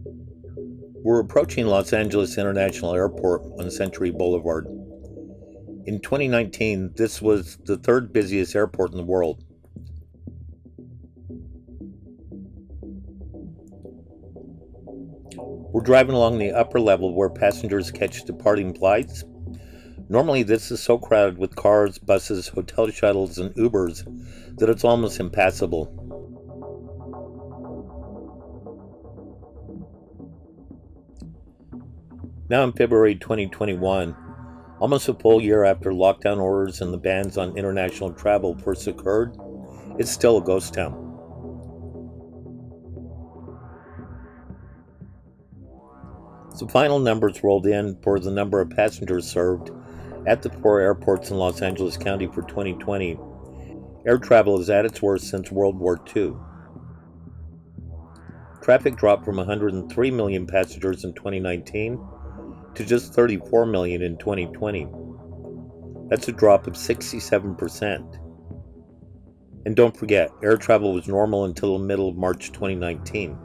We're approaching Los Angeles International Airport on Century Boulevard. In 2019, this was the third busiest airport in the world. We're driving along the upper level where passengers catch departing flights. Normally, this is so crowded with cars, buses, hotel shuttles, and Ubers that it's almost impassable. Now in February 2021, almost a full year after lockdown orders and the bans on international travel first occurred, it's still a ghost town. The final numbers rolled in for the number of passengers served at the four airports in Los Angeles County for 2020. Air travel is at its worst since World War II. Traffic dropped from 103 million passengers in 2019 to just 34 million in 2020. That's a drop of 67%. And don't forget, air travel was normal until the middle of March 2019.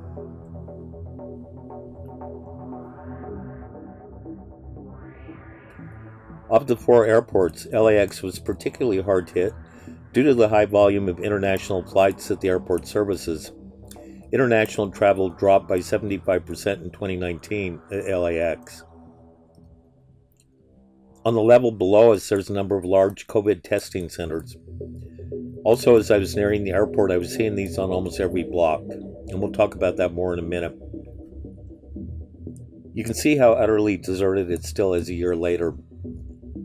Of the four airports, LAX was particularly hard hit due to the high volume of international flights that the airport services. International travel dropped by 75% in 2019 at LAX. On the level below us, there's a number of large COVID testing centers. Also, as I was nearing the airport, I was seeing these on almost every block, and we'll talk about that more in a minute. You can see how utterly deserted it still is a year later.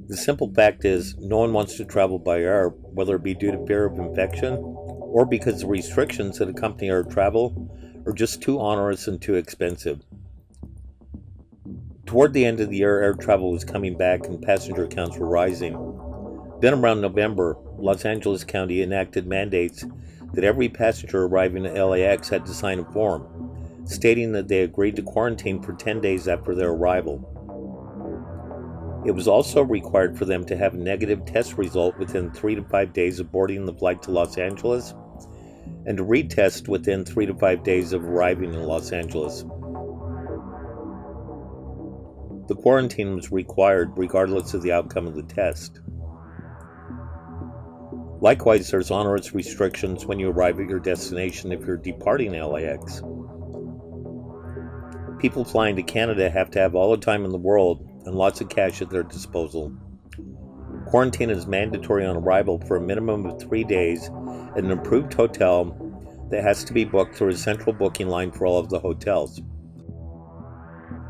The simple fact is, no one wants to travel by air, whether it be due to fear of infection or because the restrictions that accompany air travel are just too onerous and too expensive. Toward the end of the year, air travel was coming back and passenger counts were rising. Then around November, Los Angeles County enacted mandates that every passenger arriving at LAX had to sign a form, stating that they agreed to quarantine for 10 days after their arrival. It was also required for them to have a negative test result within 3 to 5 days of boarding the flight to Los Angeles and to retest within 3 to 5 days of arriving in Los Angeles. The quarantine was required regardless of the outcome of the test. Likewise, there's onerous restrictions when you arrive at your destination if you're departing LAX. People flying to Canada have to have all the time in the world and lots of cash at their disposal. Quarantine is mandatory on arrival for a minimum of 3 days at an approved hotel that has to be booked through a central booking line for all of the hotels.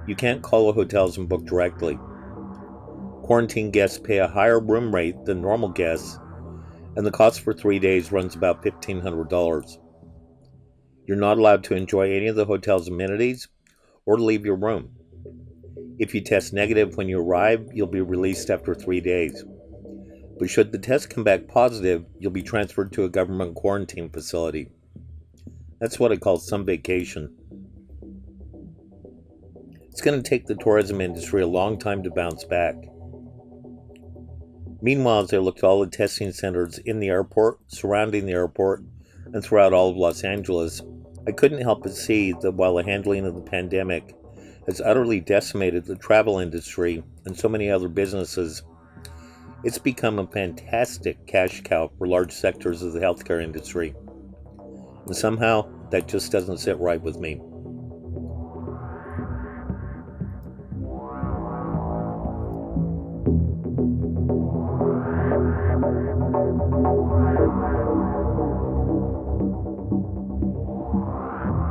You can't call the hotels and book directly. Quarantine guests pay a higher room rate than normal guests, and the cost for 3 days runs about $1,500. You're not allowed to enjoy any of the hotel's amenities or to leave your room. If you test negative when you arrive, you'll be released after 3 days. But should the test come back positive, you'll be transferred to a government quarantine facility. That's what I call some vacation. It's going to take the tourism industry a long time to bounce back. Meanwhile, as I looked at all the testing centers in the airport, surrounding the airport, and throughout all of Los Angeles, I couldn't help but see that while the handling of the pandemic has utterly decimated the travel industry and so many other businesses, it's become a fantastic cash cow for large sectors of the healthcare industry. And somehow, that just doesn't sit right with me.